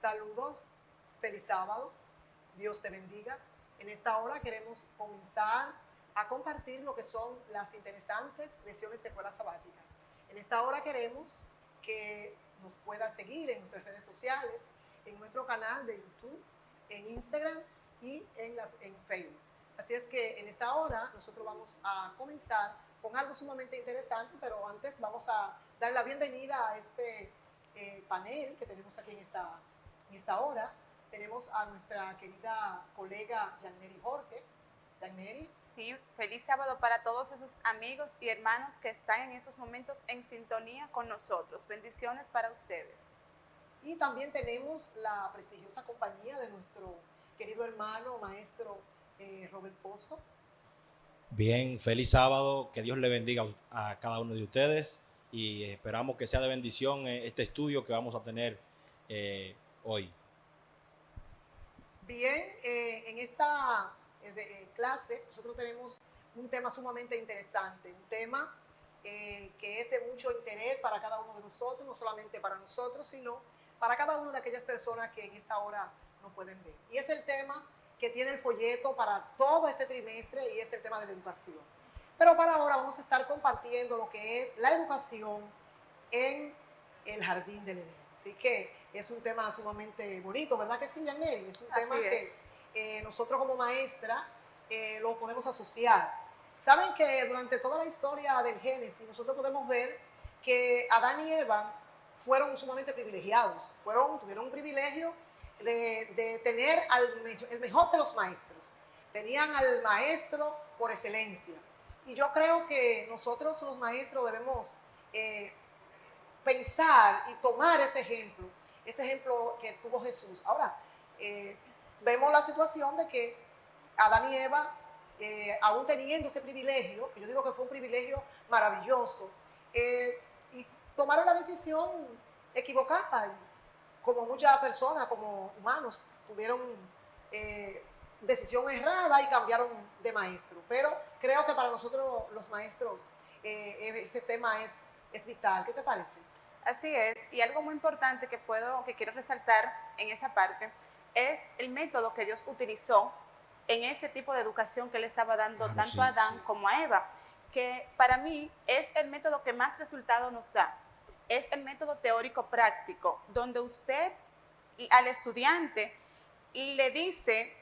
Saludos, feliz sábado, Dios te bendiga. En esta hora queremos comenzar a compartir lo que son las interesantes lecciones de escuela sabática. En esta hora queremos que nos pueda seguir en nuestras redes sociales, en nuestro canal de YouTube, en Instagram y en Facebook. Así es que en esta hora nosotros vamos a comenzar con algo sumamente interesante, pero antes vamos a dar la bienvenida a este panel que tenemos aquí en esta hora. Tenemos a nuestra querida colega Yanneri Jorge. Yanneri. Sí, feliz sábado para todos esos amigos y hermanos que están en esos momentos en sintonía con nosotros. Bendiciones para ustedes. Y también tenemos la prestigiosa compañía de nuestro querido hermano, maestro Robert Pozo. Bien, feliz sábado, que Dios le bendiga a cada uno de ustedes y esperamos que sea de bendición este estudio que vamos a tener hoy. Bien, en esta clase nosotros tenemos un tema sumamente interesante, un tema que es de mucho interés para cada uno de nosotros, no solamente para nosotros, sino para cada una de aquellas personas que en esta hora nos pueden ver. Y es el tema que tiene el folleto para todo este trimestre y es el tema de la educación. Pero para ahora vamos a estar compartiendo lo que es la educación en el Jardín del Edén. Así que es un tema sumamente bonito, ¿verdad que sí, Yanneri? Es un tema que nosotros como maestra lo podemos asociar. Saben que durante toda la historia del Génesis nosotros podemos ver que Adán y Eva fueron sumamente privilegiados, tuvieron un privilegio de tener el mejor de los maestros. Tenían al maestro por excelencia. Y yo creo que nosotros los maestros debemos pensar y tomar ese ejemplo que tuvo Jesús. Ahora, vemos la situación de que Adán y Eva, aún teniendo ese privilegio, que yo digo que fue un privilegio maravilloso, y tomaron la decisión equivocada. Y como muchas personas, como humanos, tuvieron decisión errada y cambiaron de maestro. Pero creo que para nosotros los maestros ese tema es vital. ¿Qué te parece? Así es, y algo muy importante que quiero resaltar en esta parte es el método que Dios utilizó en ese tipo de educación que Él estaba dando tanto a Adán como a Eva, que para mí es el método que más resultado nos da. Es el método teórico práctico, donde usted al estudiante le dice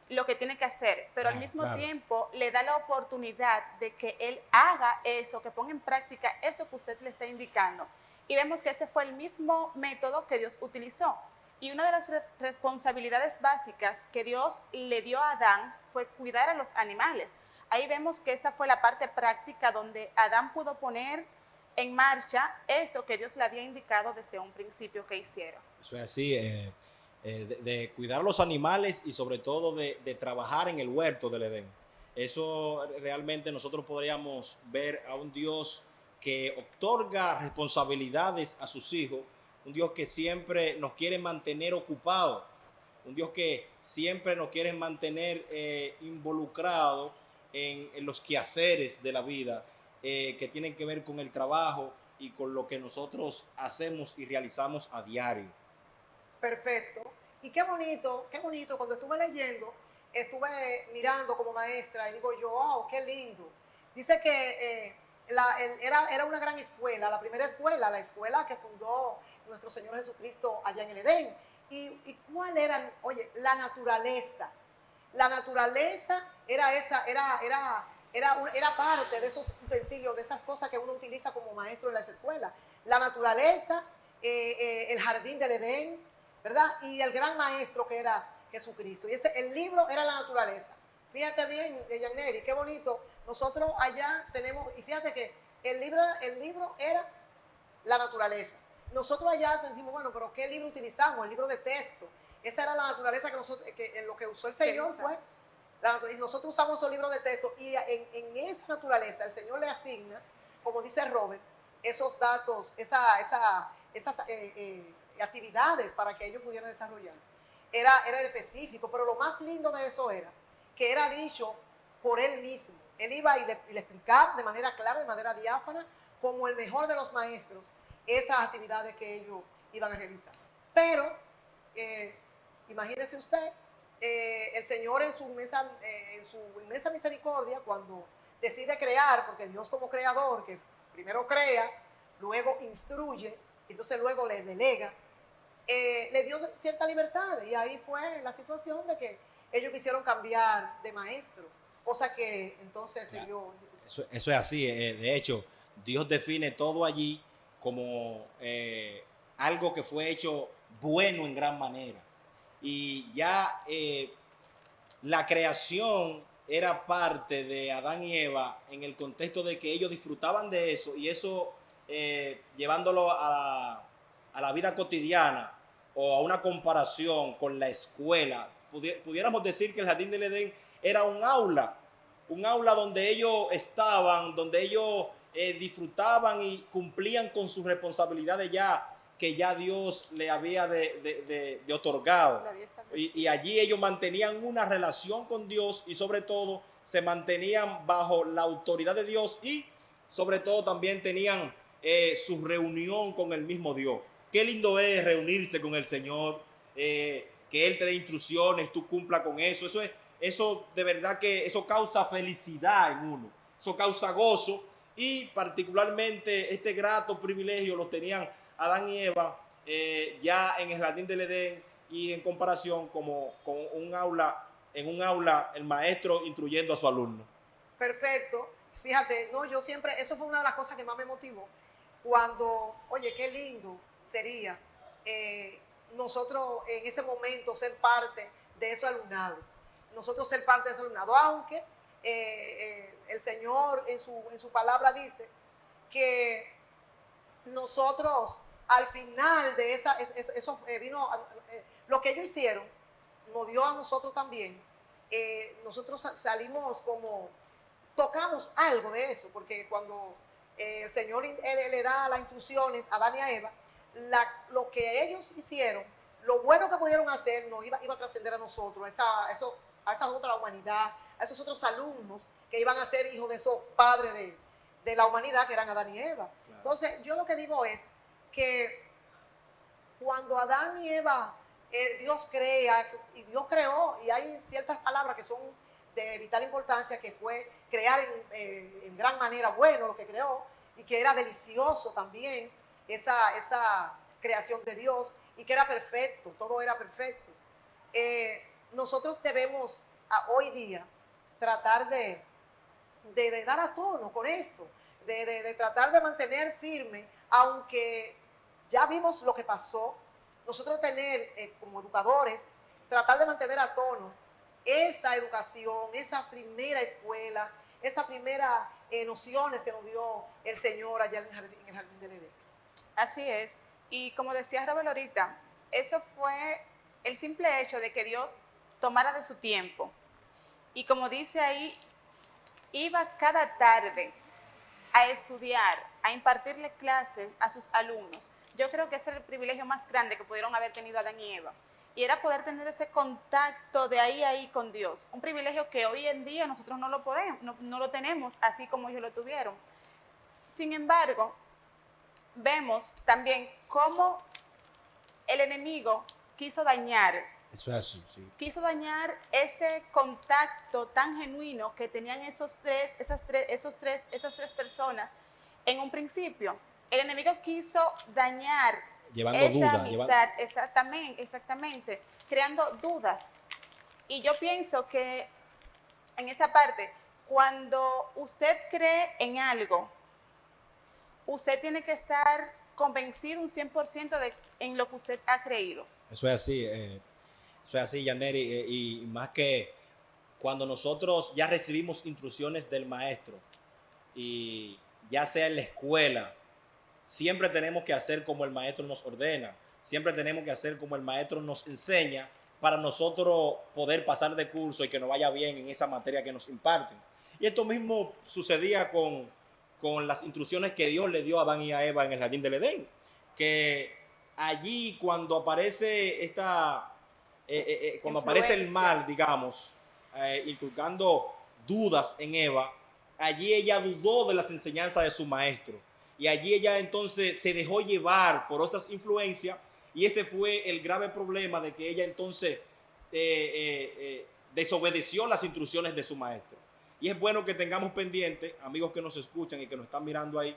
lo que tiene que hacer, pero al mismo tiempo le da la oportunidad de que él haga eso, que ponga en práctica eso que usted le está indicando. Y vemos que ese fue el mismo método que Dios utilizó. Y una de las responsabilidades básicas que Dios le dio a Adán fue cuidar a los animales. Ahí vemos que esta fue la parte práctica donde Adán pudo poner en marcha esto que Dios le había indicado desde un principio que hiciera. Eso es así, de cuidar a los animales y sobre todo de trabajar en el huerto del Edén. Eso realmente nosotros podríamos ver a un Dios que otorga responsabilidades a sus hijos, un Dios que siempre nos quiere mantener ocupados, un Dios que siempre nos quiere mantener involucrados en los quehaceres de la vida, que tienen que ver con el trabajo y con lo que nosotros hacemos y realizamos a diario. Perfecto. Y qué bonito, cuando estuve leyendo, estuve mirando como maestra y digo yo, wow, qué lindo. Dice que era una gran escuela, la primera escuela, la escuela que fundó nuestro Señor Jesucristo allá en el Edén. ¿Y cuál era? Oye, la naturaleza. La naturaleza era parte de esos utensilios, de esas cosas que uno utiliza como maestro en las escuelas. La naturaleza, el jardín del Edén, ¿verdad? Y el gran maestro que era Jesucristo. Y el libro era la naturaleza. Fíjate bien, Yanneri, qué bonito. Nosotros allá tenemos, y fíjate que el libro era la naturaleza. Nosotros allá decimos, bueno, pero ¿qué libro utilizamos? El libro de texto. Esa era la naturaleza que lo que usó el Señor fue la naturaleza. Nosotros usamos esos libros de texto y en esa naturaleza el Señor le asigna, como dice Robert, esos datos, esas actividades para que ellos pudieran desarrollar. Era específico, pero lo más lindo de eso era que era dicho por él mismo. Él iba y le explicaba de manera clara, de manera diáfana, como el mejor de los maestros, esas actividades que ellos iban a realizar. Pero Eh, Imagínese usted, el Señor en su inmensa misericordia, cuando decide crear, porque Dios como creador, que primero crea, luego instruye, entonces luego le delega, le dio cierta libertad, y ahí fue la situación de que ellos quisieron cambiar de maestro, cosa que entonces se vio. Eso es así. De hecho, Dios define todo allí como algo que fue hecho bueno en gran manera. Y ya la creación era parte de Adán y Eva en el contexto de que ellos disfrutaban de eso, y eso llevándolo a la vida cotidiana o a una comparación con la escuela, pudiéramos decir que el Jardín del Edén era un aula donde ellos estaban, donde ellos disfrutaban y cumplían con sus responsabilidades que ya Dios le había de otorgado. Y allí ellos mantenían una relación con Dios, y sobre todo se mantenían bajo la autoridad de Dios, y sobre todo también tenían su reunión con el mismo Dios. Qué lindo es reunirse con el Señor, que Él te dé instrucciones, tú cumpla con eso. Eso de verdad que eso causa felicidad en uno, eso causa gozo, y particularmente este grato privilegio lo tenían Adán y Eva ya en el Jardín del Edén, y en comparación como con en un aula el maestro instruyendo a su alumno. Perfecto. Fíjate, no, yo siempre, eso fue una de las cosas que más me motivó, cuando, oye, qué lindo sería nosotros en ese momento ser parte de ese alumnado, aunque el Señor en su palabra dice que nosotros al final de eso vino, lo que ellos hicieron, nos dio a nosotros también, nosotros salimos como, tocamos algo de eso, porque cuando el Señor le da las instrucciones a Adán y a Eva, lo que ellos hicieron, lo bueno que pudieron hacer, nos iba a trascender a nosotros, a esa otra humanidad, a esos otros alumnos que iban a ser hijos de esos padres de la humanidad, que eran Adán y Eva. Claro. Entonces, yo lo que digo es que cuando Adán y Eva, Dios crea, y Dios creó, y hay ciertas palabras que son de vital importancia, que fue crear en gran manera bueno lo que creó, y que era delicioso también esa creación de Dios, y que era perfecto, todo era perfecto. Nosotros debemos hoy día tratar de dar a tono con esto, de tratar de mantener firme, aunque ya vimos lo que pasó, nosotros tener como educadores, tratar de mantener a tono esa educación, esa primera escuela, esas primeras nociones que nos dio el Señor allá en el Jardín del Edén. Así es, y como decía Robert ahorita, eso fue el simple hecho de que Dios tomara de su tiempo, y como dice ahí, iba cada tarde a estudiar, a impartirle clase a sus alumnos. Yo creo que ese era el privilegio más grande que pudieron haber tenido Adán y Eva, y era poder tener ese contacto de ahí a ahí con Dios, un privilegio que hoy en día nosotros no lo tenemos así como ellos lo tuvieron. Sin embargo, vemos también cómo el enemigo quiso dañar ese contacto tan genuino que tenían esas tres personas en un principio. El enemigo quiso dañar esa amistad, exactamente, creando dudas. Y yo pienso que en esta parte, cuando usted cree en algo, usted tiene que estar convencido un 100% en lo que usted ha creído. Eso es así, Yaneri, y más que cuando nosotros ya recibimos instrucciones del maestro, y ya sea en la escuela, siempre tenemos que hacer como el maestro nos ordena, siempre tenemos que hacer como el maestro nos enseña, para nosotros poder pasar de curso y que nos vaya bien en esa materia que nos imparten. Y esto mismo sucedía con las instrucciones que Dios le dio a Adán y a Eva en el Jardín del Edén, que allí cuando aparece aparece el mal, digamos, inculcando dudas en Eva, allí ella dudó de las enseñanzas de su maestro, y allí ella entonces se dejó llevar por otras influencias, Y ese fue el grave problema de que ella entonces desobedeció las instrucciones de su maestro. Y es bueno que tengamos pendiente, amigos que nos escuchan y que nos están mirando ahí,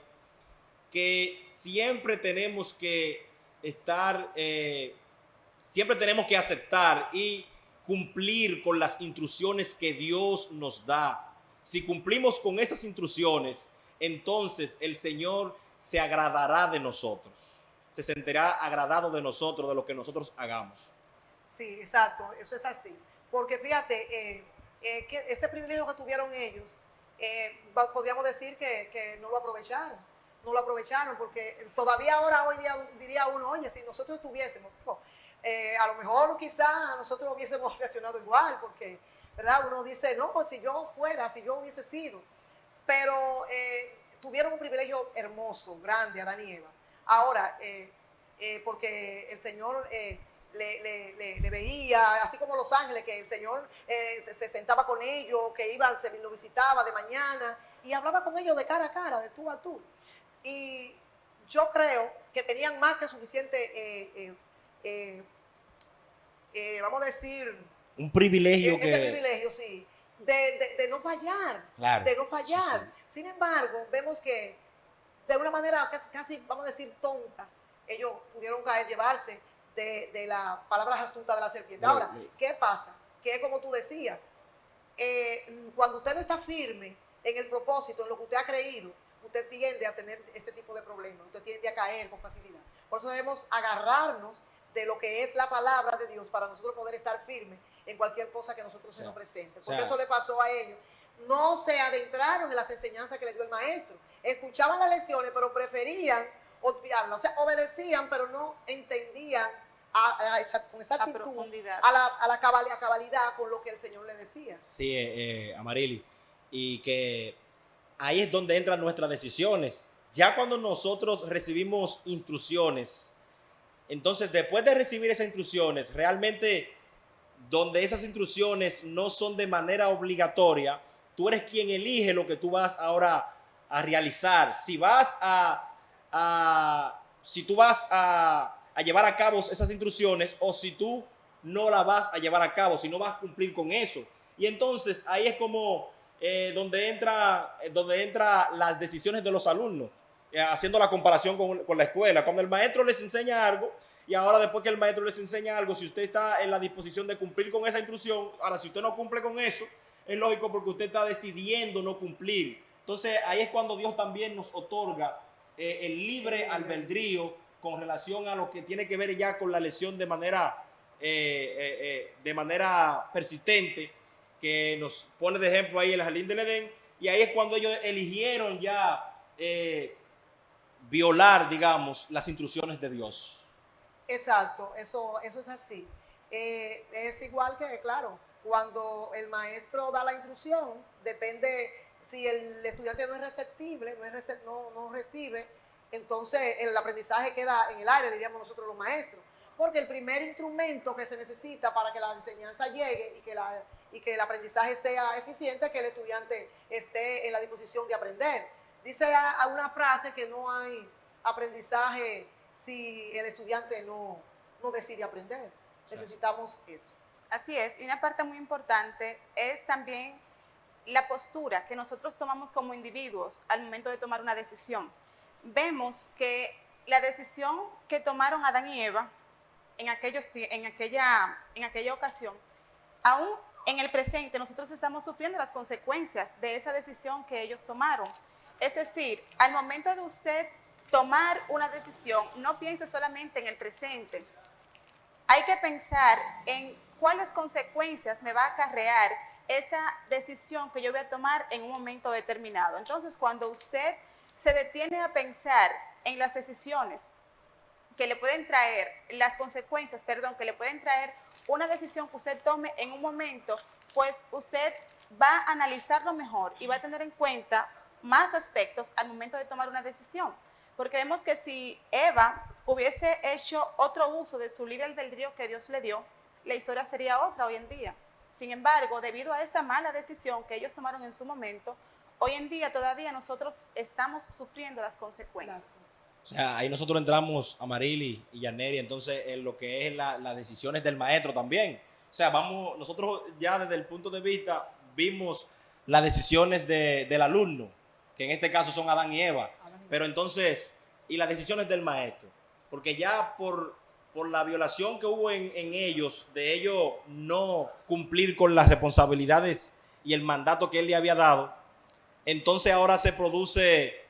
que siempre tenemos que estar, siempre tenemos que aceptar y cumplir con las instrucciones que Dios nos da. Si cumplimos con esas instrucciones, entonces el Señor se agradará de nosotros, se sentirá agradado de nosotros, de lo que nosotros hagamos. Sí, exacto, eso es así. Porque fíjate, que ese privilegio que tuvieron ellos, podríamos decir que no lo aprovecharon. No lo aprovecharon porque todavía ahora, hoy día, diría uno, oye, si nosotros tuviésemos, a lo mejor quizá nosotros hubiésemos reaccionado igual, porque, ¿verdad? Uno dice, no, pues si yo fuera, si yo hubiese sido. Pero tuvieron un privilegio hermoso, grande, Adán y Eva. Ahora, porque el Señor le veía, así como los ángeles, que el Señor se sentaba con ellos, que iba, lo visitaba de mañana y hablaba con ellos de cara a cara, de tú a tú. Y yo creo que tenían más que suficiente, vamos a decir, un privilegio ese privilegio, sí, de no fallar, claro, de no fallar. Sí, sí. Sin embargo, vemos que de una manera casi, vamos a decir, tonta, ellos pudieron llevarse de la palabra astuta de la serpiente. Ahora, ¿qué pasa? Que como tú decías, cuando usted no está firme en el propósito, en lo que usted ha creído, usted tiende a tener ese tipo de problemas, usted tiende a caer con facilidad. Por eso debemos agarrarnos de lo que es la palabra de Dios para nosotros poder estar firmes en cualquier cosa que nosotros se nos presente. Porque eso le pasó a ellos. No se adentraron en las enseñanzas que les dio el maestro. Escuchaban las lecciones, pero preferían obviarlas. O sea, obedecían, pero no entendían con esa actitud, profundidad, a la cabalidad con lo que el Señor le decía. Sí, Amarili. Y que ahí es donde entran nuestras decisiones. Ya cuando nosotros recibimos instrucciones, entonces después de recibir esas instrucciones, realmente donde esas instrucciones no son de manera obligatoria, tú eres quien elige lo que tú vas ahora a realizar. Si tú vas a llevar a cabo esas instrucciones, o si tú no la vas a llevar a cabo, si no vas a cumplir con eso. Y entonces ahí es como donde entra las decisiones de los alumnos, haciendo la comparación con la escuela. Cuando el maestro les enseña algo, y ahora después que el maestro les enseña algo, si usted está en la disposición de cumplir con esa instrucción, ahora si usted no cumple con eso, es lógico porque usted está decidiendo no cumplir. Entonces ahí es cuando Dios también nos otorga el libre albedrío con relación a lo que tiene que ver ya con la elección de manera persistente, que nos pone de ejemplo ahí el jardín del Edén. Y ahí es cuando ellos eligieron ya violar, digamos, las instrucciones de Dios. Exacto, eso es así. Es igual que, claro, cuando el maestro da la instrucción, depende si el estudiante no es receptible, no recibe, entonces el aprendizaje queda en el aire, diríamos nosotros los maestros. Porque el primer instrumento que se necesita para que la enseñanza llegue y que el aprendizaje sea eficiente es que el estudiante esté en la disposición de aprender. Dice a una frase que no hay aprendizaje si el estudiante no decide aprender. Necesitamos eso. Así es, y una parte muy importante es también la postura que nosotros tomamos como individuos al momento de tomar una decisión. Vemos que la decisión que tomaron Adán y Eva en aquella ocasión, aún en el presente nosotros estamos sufriendo las consecuencias de esa decisión que ellos tomaron. Es decir, al momento de usted tomar una decisión, no piense solamente en el presente. Hay que pensar en cuáles consecuencias me va a acarrear esa decisión que yo voy a tomar en un momento determinado. Entonces, cuando usted se detiene a pensar en las decisiones que le pueden traer, las consecuencias, que le pueden traer una decisión que usted tome en un momento, pues usted va a analizarlo mejor y va a tener en cuenta más aspectos al momento de tomar una decisión. Porque vemos que si Eva hubiese hecho otro uso de su libre albedrío que Dios le dio, la historia sería otra hoy en día. Sin embargo, debido a esa mala decisión que ellos tomaron en su momento, hoy en día todavía nosotros estamos sufriendo las consecuencias. O sea, ahí nosotros entramos, Amarili y Yaneri, entonces en lo que es las decisiones del maestro también. O sea, nosotros ya desde el punto de vista vimos las decisiones del alumno, que en este caso son Adán y Eva, pero entonces, y las decisiones del maestro, porque ya por la violación que hubo en ellos, de ellos no cumplir con las responsabilidades y el mandato que él le había dado, entonces ahora se produce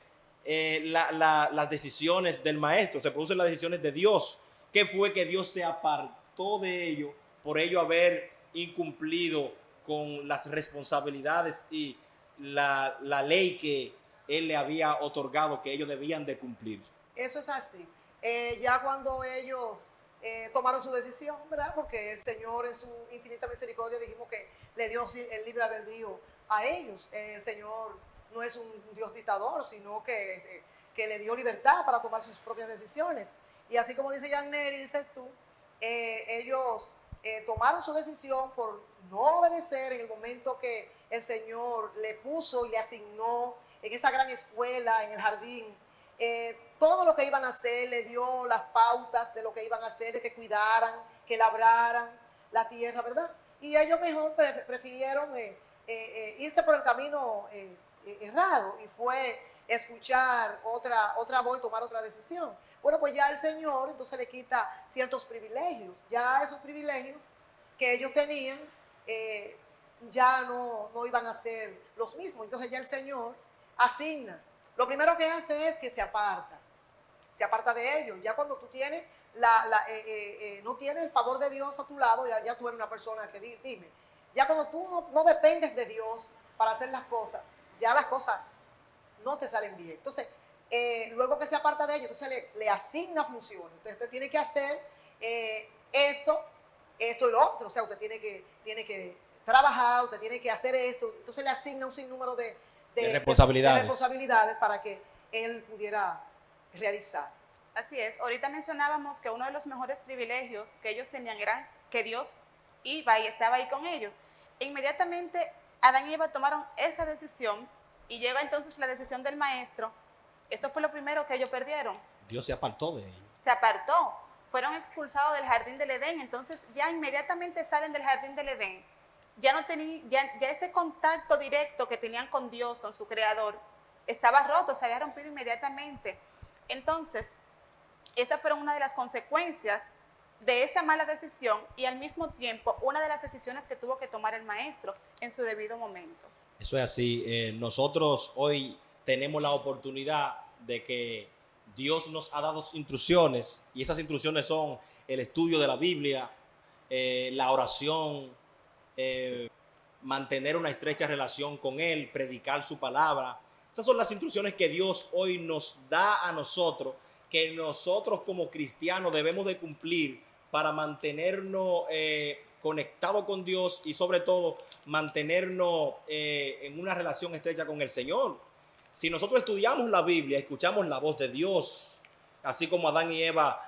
las decisiones del maestro, se producen las decisiones de Dios. ¿Qué fue que Dios se apartó de ellos por ello haber incumplido con las responsabilidades y la ley que él le había otorgado que ellos debían de cumplir? Eso es así. Ya cuando ellos tomaron su decisión, ¿verdad? Porque el Señor en su infinita misericordia dijimos que le dio el libre albedrío a ellos. El Señor no es un Dios dictador, sino que le dio libertad para tomar sus propias decisiones. Y así como dice Yaneri, dices tú, ellos tomaron su decisión por no obedecer en el momento que el Señor le puso y le asignó en esa gran escuela, en el jardín, todo lo que iban a hacer, le dio las pautas de lo que iban a hacer, de que cuidaran, que labraran la tierra, ¿verdad? Y ellos mejor prefirieron irse por el camino errado, y fue escuchar otra voz y tomar otra decisión. Bueno, pues ya el Señor entonces le quita ciertos privilegios. Ya esos privilegios que ellos tenían ya no iban a ser los mismos. Entonces ya el Señor asigna. Lo primero que hace es que se aparta de ellos. Ya cuando tú tienes no tienes el favor de Dios a tu lado, ya tú eres una persona que dime, ya cuando tú no dependes de Dios para hacer las cosas, ya las cosas no te salen bien. Entonces, luego que se aparta de ellos, entonces le asigna funciones. Entonces, usted tiene que hacer esto y lo otro. O sea, usted tiene que trabajar, usted tiene que hacer esto. Entonces, le asigna un sinnúmero de responsabilidades para que él pudiera realizar. Así es. Ahorita mencionábamos que uno de los mejores privilegios que ellos tenían era que Dios iba y estaba ahí con ellos. Inmediatamente Adán y Eva tomaron esa decisión y llega entonces la decisión del maestro. Esto fue lo primero que ellos perdieron. Dios se apartó de ellos. Se apartó. Fueron expulsados del jardín del Edén. Entonces ya inmediatamente salen del jardín del Edén. Ya no tenían, ya ese contacto directo que tenían con Dios, con su creador, estaba roto, se había rompido inmediatamente. Entonces, esas fueron una de las consecuencias de esa mala decisión y al mismo tiempo una de las decisiones que tuvo que tomar el maestro en su debido momento. Eso es así. Nosotros hoy tenemos la oportunidad de que Dios nos ha dado instrucciones, y esas instrucciones son el estudio de la Biblia, la oración, mantener una estrecha relación con Él, predicar su palabra. Esas son las instrucciones que Dios hoy nos da a nosotros, que nosotros como cristianos debemos de cumplir para mantenernos conectados con Dios y sobre todo mantenernos en una relación estrecha con el Señor. Si nosotros estudiamos la Biblia, escuchamos la voz de Dios, así como Adán y Eva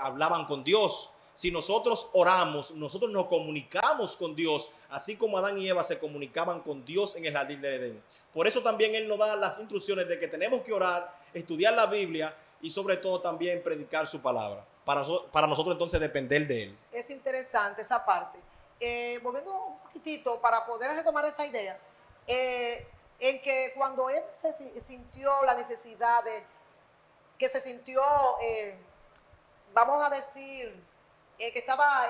hablaban con Dios. Si nosotros oramos, nosotros nos comunicamos con Dios, así como Adán y Eva se comunicaban con Dios en el jardín del Edén. Por eso también Él nos da las instrucciones de que tenemos que orar, estudiar la Biblia y sobre todo también predicar su palabra, para nosotros entonces depender de Él. Es interesante esa parte. Volviendo un poquitito para poder retomar esa idea, en que cuando él se sintió la necesidad que se sintió, vamos a decir, que estaba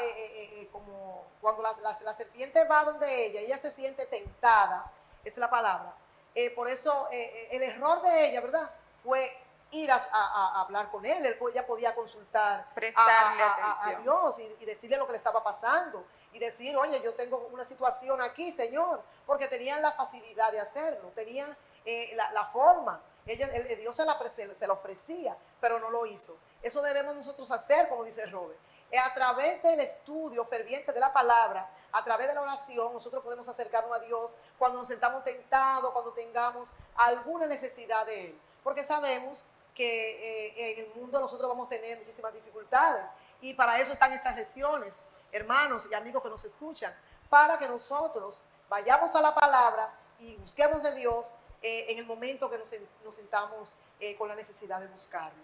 como cuando la serpiente va donde ella se siente tentada, esa es la palabra. Por eso el error de ella, ¿verdad?, fue ir a hablar con él. Ella podía consultar, prestarle atención a Dios y decirle lo que le estaba pasando y decir, oye, yo tengo una situación aquí, Señor, porque tenían la facilidad de hacerlo, tenían la forma. Dios se la ofrecía, pero no lo hizo. Eso debemos nosotros hacer, como dice Robert. A través del estudio ferviente de la palabra, a través de la oración, nosotros podemos acercarnos a Dios cuando nos sentamos tentados, cuando tengamos alguna necesidad de Él. Porque sabemos que en el mundo nosotros vamos a tener muchísimas dificultades. Y para eso están estas lecciones, hermanos y amigos que nos escuchan, para que nosotros vayamos a la palabra y busquemos de Dios en el momento que nos sintamos con la necesidad de buscarlo.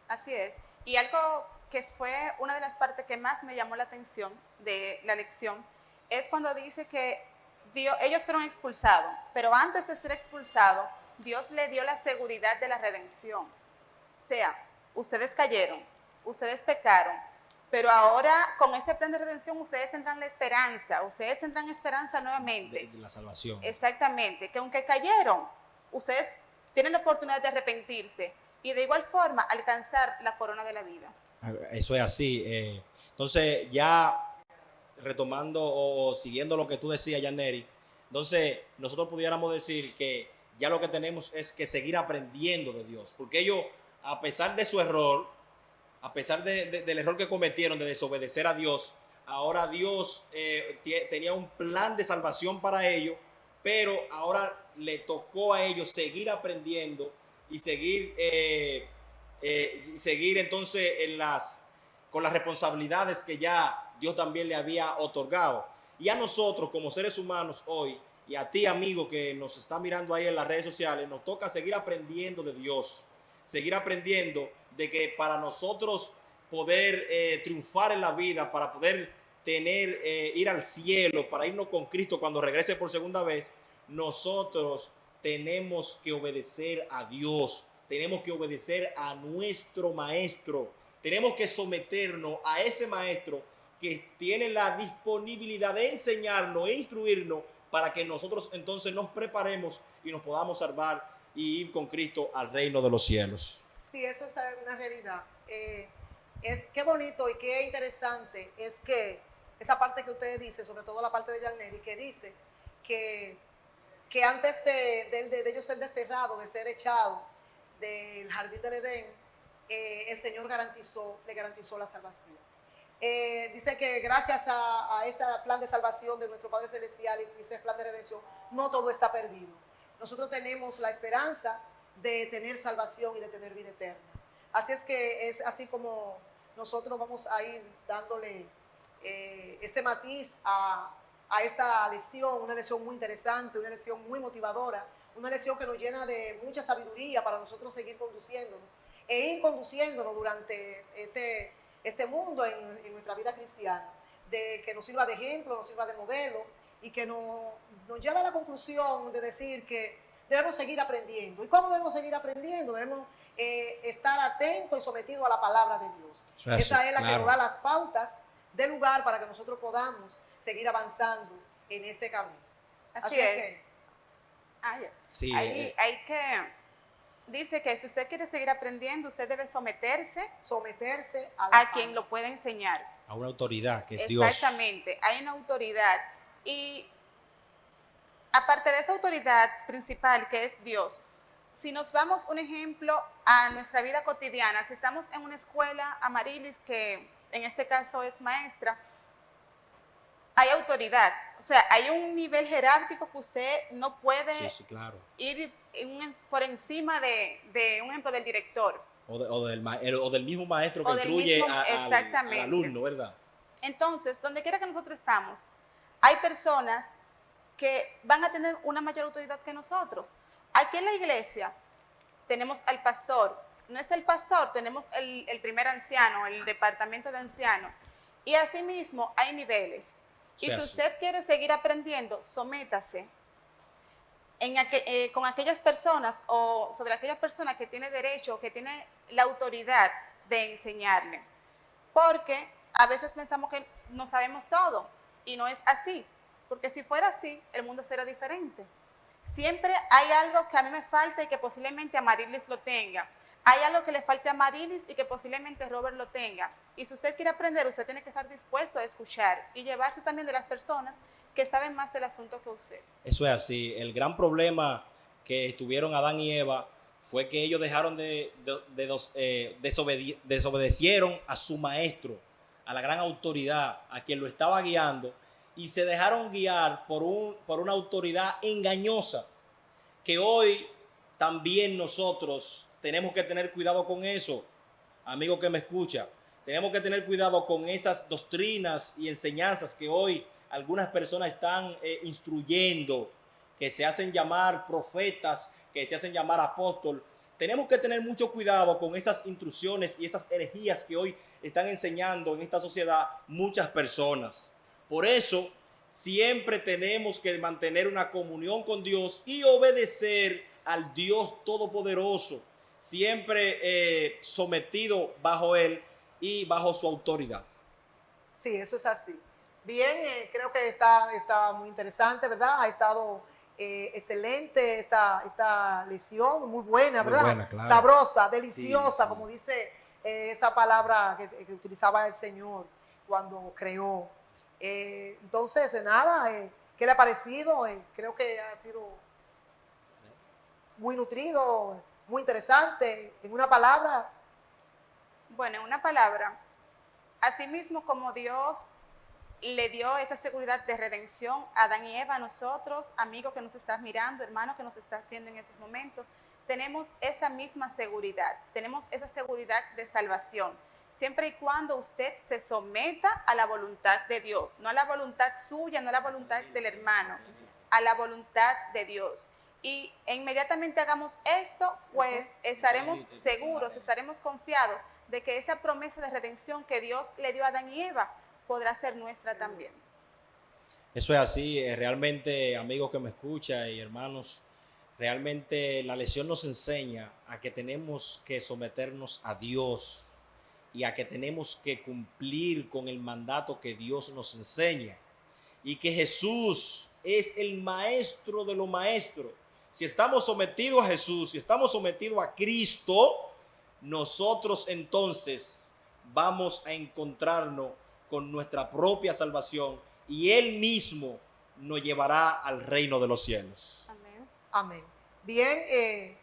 Así es. Y algo que fue una de las partes que más me llamó la atención de la lección es cuando dice que ellos fueron expulsados, pero antes de ser expulsados, Dios le dio la seguridad de la redención. O sea, ustedes cayeron, ustedes pecaron, pero ahora con este plan de redención ustedes tendrán la esperanza, ustedes tendrán esperanza nuevamente. De la salvación. Exactamente, que aunque cayeron, ustedes tienen la oportunidad de arrepentirse y de igual forma alcanzar la corona de la vida. Eso es así. Entonces, ya retomando o siguiendo lo que tú decías, Yaneri, entonces nosotros pudiéramos decir que ya lo que tenemos es que seguir aprendiendo de Dios, porque ellos, a pesar de su error, a pesar del error que cometieron de desobedecer a Dios, ahora Dios tenía un plan de salvación para ellos, pero ahora le tocó a ellos seguir aprendiendo y seguir entonces con las responsabilidades que ya Dios también le había otorgado. Y a nosotros como seres humanos hoy, y a ti amigo que nos está mirando ahí en las redes sociales, nos toca seguir aprendiendo de Dios, seguir aprendiendo de que para nosotros poder triunfar en la vida, para poder ir al cielo, para irnos con Cristo cuando regrese por segunda vez, nosotros tenemos que obedecer a Dios, tenemos que obedecer a nuestro maestro, tenemos que someternos a ese maestro que tiene la disponibilidad de enseñarnos e instruirnos para que nosotros entonces nos preparemos y nos podamos salvar y ir con Cristo al reino de los cielos. Sí, eso es una realidad. Es qué bonito y qué interesante es que esa parte que usted dice, sobre todo la parte de Yaneri, que dice que antes de ellos ser desterrados, de ser echados del jardín del Edén, el Señor le garantizó la salvación. Dice que gracias a ese plan de salvación de nuestro Padre Celestial y ese plan de redención, no todo está perdido. Nosotros tenemos la esperanza de tener salvación y de tener vida eterna. Así es que es así como nosotros vamos a ir dándole ese matiz a esta lección, una lección muy interesante, una lección muy motivadora, una lección que nos llena de mucha sabiduría para nosotros seguir conduciéndonos e ir conduciéndonos durante este mundo en nuestra vida cristiana, de que nos sirva de ejemplo, nos sirva de modelo y que nos lleva a la conclusión de decir que debemos seguir aprendiendo. ¿Y cómo debemos seguir aprendiendo? Debemos estar atentos y sometidos a la palabra de Dios. Esa es la que nos da las pautas del lugar para que nosotros podamos seguir avanzando en este camino. Así es. Sí, hay que... Dice que si usted quiere seguir aprendiendo, usted debe someterse a quien lo puede enseñar. A una autoridad que es Dios. Exactamente, hay una autoridad. Y aparte de esa autoridad principal que es Dios, si nos vamos un ejemplo a nuestra vida cotidiana, si estamos en una escuela, Amarilis, que en este caso es maestra, hay autoridad, o sea, hay un nivel jerárquico que usted no puede ir por encima de un ejemplo del director. O del mismo maestro que instruye al alumno, ¿verdad? Entonces, donde quiera que nosotros estamos, hay personas que van a tener una mayor autoridad que nosotros. Aquí en la iglesia tenemos al pastor, no es el pastor, tenemos el primer anciano, el departamento de ancianos, y asimismo hay niveles. Y si usted quiere seguir aprendiendo, sométase con aquellas personas o sobre aquellas personas que tiene derecho, que tiene la autoridad de enseñarle. Porque a veces pensamos que no sabemos todo y no es así. Porque si fuera así, el mundo sería diferente. Siempre hay algo que a mí me falta y que posiblemente Amarilis lo tenga. Hay algo que le falte a Amarilis y que posiblemente Robert lo tenga. Y si usted quiere aprender, usted tiene que estar dispuesto a escuchar y llevarse también de las personas que saben más del asunto que usted. Eso es así. El gran problema que tuvieron Adán y Eva fue que ellos dejaron desobedecieron a su maestro, a la gran autoridad, a quien lo estaba guiando, y se dejaron guiar por una autoridad engañosa, que hoy también nosotros tenemos que tener cuidado con eso, amigo que me escucha. Tenemos que tener cuidado con esas doctrinas y enseñanzas que hoy algunas personas están instruyendo, que se hacen llamar profetas, que se hacen llamar apóstol. Tenemos que tener mucho cuidado con esas intrusiones y esas herejías que hoy están enseñando en esta sociedad muchas personas. Por eso, siempre tenemos que mantener una comunión con Dios y obedecer al Dios Todopoderoso, siempre sometido bajo Él y bajo su autoridad. Sí, eso es así. Bien, creo que está muy interesante, ¿verdad? Ha estado excelente esta lección, muy buena, ¿verdad? Muy buena, claro. Sabrosa, deliciosa, Sí. como dice esa palabra que utilizaba el Señor cuando creó. Entonces, nada, ¿qué le ha parecido? Creo que ha sido muy nutrido, muy interesante. En una palabra. Bueno, en una palabra, asimismo como Dios le dio esa seguridad de redención a Adán y Eva, a nosotros, amigo que nos estás mirando, hermano que nos estás viendo en esos momentos, tenemos esta misma seguridad, tenemos esa seguridad de salvación, siempre y cuando usted se someta a la voluntad de Dios, no a la voluntad suya, no a la voluntad del hermano, a la voluntad de Dios. Y inmediatamente hagamos esto, pues estaremos seguros, estaremos confiados de que esta promesa de redención que Dios le dio a Adán y Eva podrá ser nuestra también. Eso es así, realmente, amigos que me escuchan y hermanos, realmente la lección nos enseña a que tenemos que someternos a Dios y a que tenemos que cumplir con el mandato que Dios nos enseña, y que Jesús es el maestro de los maestros. Si estamos sometidos a Jesús, si estamos sometidos a Cristo, nosotros entonces vamos a encontrarnos con nuestra propia salvación y Él mismo nos llevará al reino de los cielos. Amén. Amén. Bien,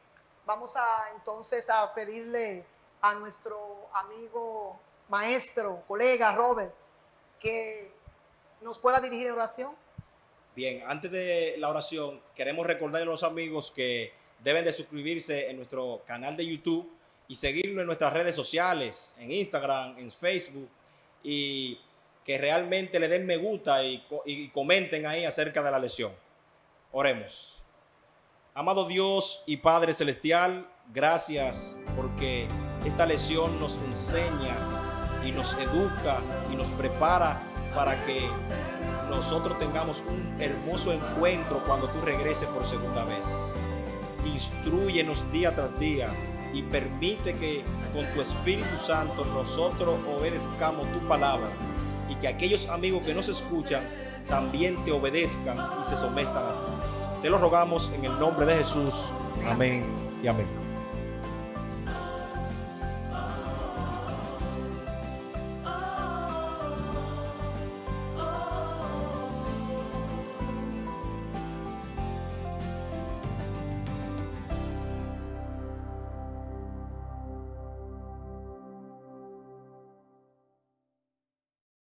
vamos entonces a pedirle a nuestro amigo, maestro, colega Robert, que nos pueda dirigir en oración. Bien, antes de la oración, queremos recordarle a los amigos que deben de suscribirse en nuestro canal de YouTube y seguirnos en nuestras redes sociales, en Instagram, en Facebook, y que realmente le den me gusta y comenten ahí acerca de la lección. Oremos. Amado Dios y Padre Celestial, gracias porque esta lección nos enseña y nos educa y nos prepara para que nosotros tengamos un hermoso encuentro cuando tú regreses por segunda vez. Instrúyenos día tras día y permite que con tu Espíritu Santo nosotros obedezcamos tu palabra, y que aquellos amigos que nos escuchan también te obedezcan y se sometan a ti. Te lo rogamos en el nombre de Jesús. Amén y amén.